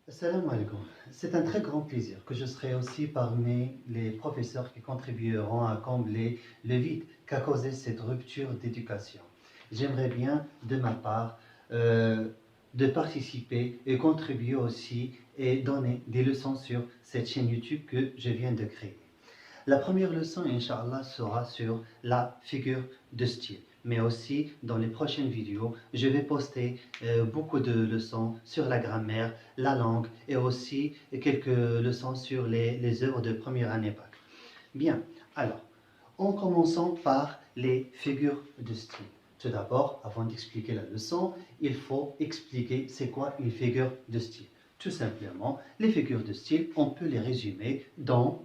Salam alaikum. C'est un très grand plaisir que je serai aussi parmi les professeurs qui contribueront à combler le vide qu'a causé cette rupture d'éducation. J'aimerais bien, de ma part, euh, de participer et contribuer aussi et donner des leçons sur cette chaîne YouTube que je viens de créer. La première leçon, Inch'Allah, sera sur la figure de style. Mais aussi, dans les prochaines vidéos, je vais poster beaucoup de leçons sur la grammaire, la langue et aussi quelques leçons sur les œuvres de première année bac. Bien, alors, en commençant par les figures de style. Tout d'abord, avant d'expliquer la leçon, il faut expliquer c'est quoi une figure de style. Tout simplement, les figures de style, on peut les résumer dans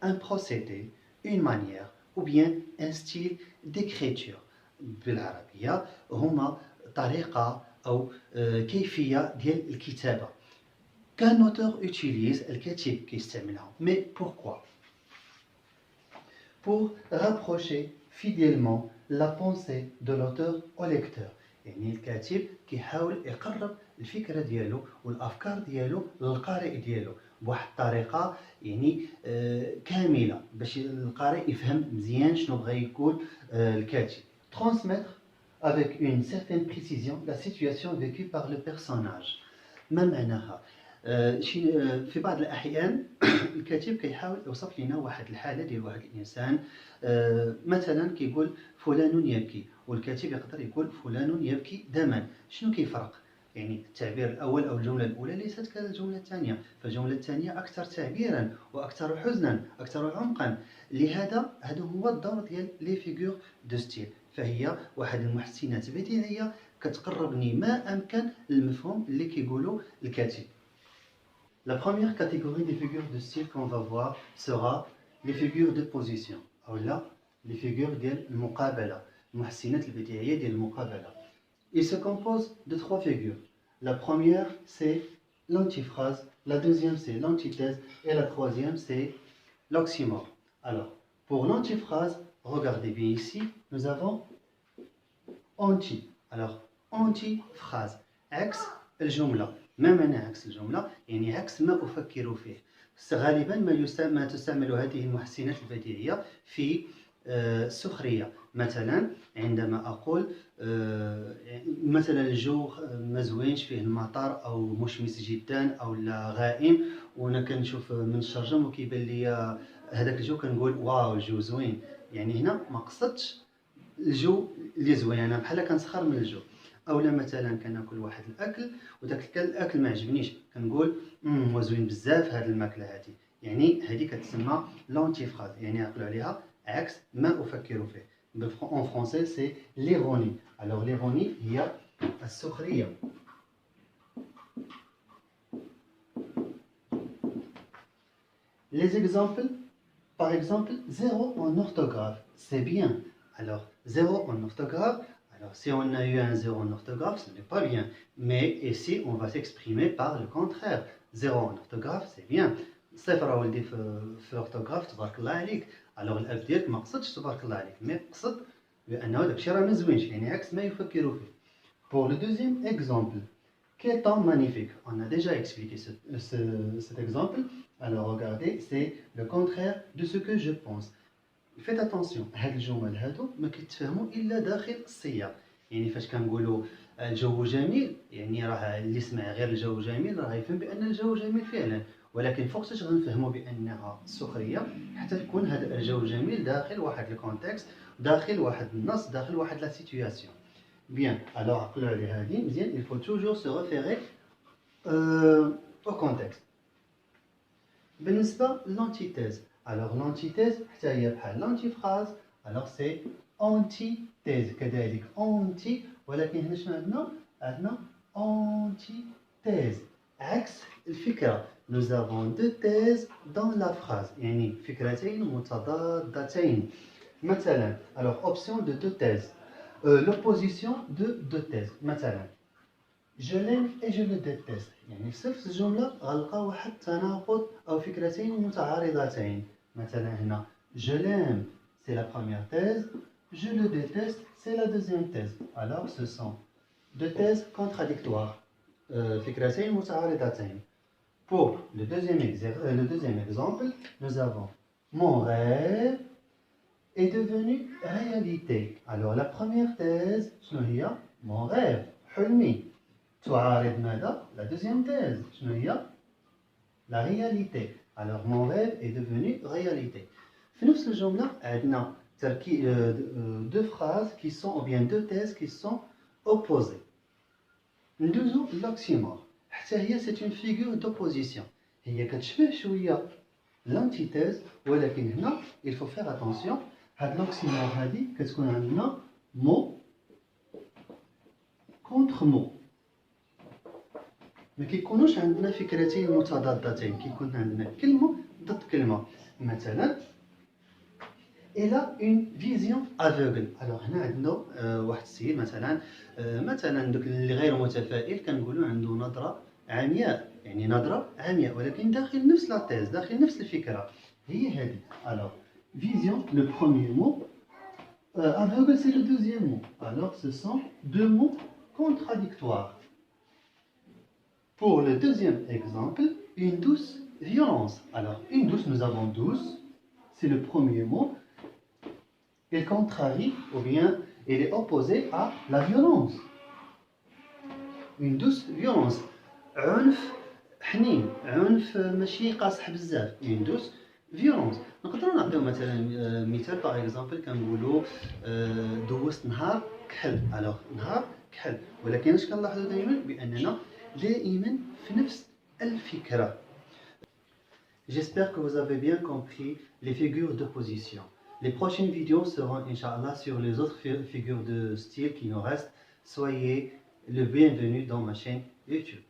un procédé, une manière ou bien un style d'écriture. بالعربية هما طريقة أو كيفية ديال الكتابة. Qu'un auteur utilise, الكاتب كيستعملها. Mais pourquoi? Pour rapprocher fidèlement la pensée de l'auteur au lecteur. يعني الكاتب كيحاول يقرب الفكرة ديالو والأفكار ديالو للقارئ ديالو بواحد الطريقة يعني كاملة باش القارئ يفهم مزيان شنو بغا يقول الكاتب. Transmettre avec une certaine précision la situation vécue par le personnage. ما معناها؟ في بعض الأحيان الكاتب كيحاول يوصف لنا واحد الحالة ديال واحد الإنسان. مثلا كيقول فلان يبكي والكاتب يقدر يقول فلان يبكي دما. شنو كيفرق؟ يعني التعبير الأول أو الجملة الأولى ليست كالجملة الثانية، فالجملة الثانية أكثر تعبيرا وأكثر حزنا أكثر عمقا. لهذا هذا هو الدور ديال لي فيغور دو ستيل، فهي واحد المحسنات بديعية كتقربني ما أمكن المفهوم اللي كيقولوا الكاتب. La première catégorie des figures de style qu'on va voir sera les figures de position. Ou là, les figures de muqabala. المحسنات البديعية ديال المقابلة. Il se compose de trois figures. La première, c'est l'antiphrase, la deuxième, c'est l'antithèse, et la troisième, c'est l'oxymore. Alors, pour l'antiphrase, regardez bien ici, nous avons anti. Alors, antiphrase. عكس الجملة. ما معنى عكس الجملة؟ يعني عكس ما أفكر فيه. غالبا ما تستعمل هذه المحسنات البديعية في السخرية. مثلا عندما أقول مثلا الجو ما زوينش، فيه المطر أو مشمس جدا أو لا غائم، وأنا كنشوف من الشرجم وكيبان لي هذاك الجو كنقول واو الجو زوين. يعني هنا ما قصدتش الجو اللي زوين، انا بحال كنسخر من الجو. اولا مثلا كناكل واحد الاكل وداك الاكل ما عجبنيش، كنقول هو زوين بزاف هاد الماكله هادي. يعني هذه كتسمى لونتيفراز، يعني عقلوا عليها عكس ما افكر فيه. en français c'est l'ironie. alors l'ironie هي السخريه. les exemples, par exemple zéro en orthographe, c'est bien. Alors, zéro en orthographe, alors si on a eu un zéro en orthographe, ce n'est pas bien. Mais ici, on va s'exprimer par le contraire. Zéro en orthographe, c'est bien. صفر ولدي في orthographe تبارك الله عليك. alors الاب ديالك ما قصدش تبارك الله عليك، مي قصد بانه داكشي راه ما زوينش، يعني عكس ما يفكروا فيه. Pour le deuxième exemple, quel temps magnifique. On a déjà expliqué cet exemple. Alors regardez, c'est le contraire de ce que je pense. Faites attention، هاد الجمل هادو ما كيتفهموا الا داخل السياق. يعني فاش كنقولوا الجو جميل، يعني راه اللي سمع غير الجو جميل راه يفهم بان الجو جميل فعلا، ولكن فوقتاش غنفهموا بانها سخريه حتى تكون هذا الجو جميل داخل واحد الكونتكست، داخل واحد النص، داخل واحد لا سيتوياسيون. Bien, alors عقلوا على هذه مزيان. il faut toujours se référer au contexte. بالنسبة l'antithèse. Alors l'antithèse حتى هي بحال l'antiphrase. alors c'est antithèse كذلك anti، ولكن هنا شنو عندنا؟ عندنا antithèse عكس الفكرة. nous avons deux thèses dans la phrase، يعني فكرتين متضادتين. مثلا alors option de deux thèses. l'opposition de deux thèses. مثلا je l'aime et je le déteste، يعني في نفس الجملة غنلقاو واحد التناقض أو فكرتين متعارضتين. مثلا هنا je l'aime c'est la première thèse، je le déteste c'est la deuxième thèse. alors ce sont deux thèses contradictoires، فكرتين متعارضتين. Pour le deuxième exemple, nous avons mon rêve est devenu réalité. Alors la première thèse, شنو هي? Mon rêve, حلمي. تعارض ماذا? La deuxième thèse, شنو هي? La réalité. Alors mon rêve est devenu réalité. في نفس الجملة عندنا deux phrases qui sont, ou bien deux thèses qui sont opposées. ندوزو l'oxymore. حتى هي c'est une figure d'opposition. هي كتشبه شوية l'antithèse, ولكن هنا il faut faire attention. هاد l'oxymore هادي كتكون عندنا mot contre mot. ما كيكونوش عندنا فكرتين متضادتين، كيكون عندنا كلمة ضد كلمة. مثلا elle a une vision aveugle. alors هنا عندنا واحد السيد مثلا دوك اللي غير متفائل كنقولوا عنده نظرة عمياء، يعني نظرة عمياء ولكن داخل نفس لا thèse، داخل نفس الفكرة هي هذه. alors vision le premier mot, aveugle c'est le deuxième mot. alors ce sont deux mots contradictoires. Pour le deuxième exemple, une douce violence. Alors, une douce, nous avons douce, c'est le premier mot. Elle contrarie, ou bien elle est opposée à la violence. Une douce violence. عنف حنين، عنف ماشي قاصح بزاف. Une douce violence. نقدروا نعطيو مثلا مثال باغ اكزومبل كنقولوا دوزت نهار كحل. alors نهار كحل، ولكن اش كنلاحظوا دائما باننا دائما في نفس الفكرة. J'espère que vous avez bien compris les figures de position. Les prochaines vidéos seront, Inch'Allah, sur les autres figures de style qui nous restent. Soyez le bienvenu dans ma chaîne YouTube.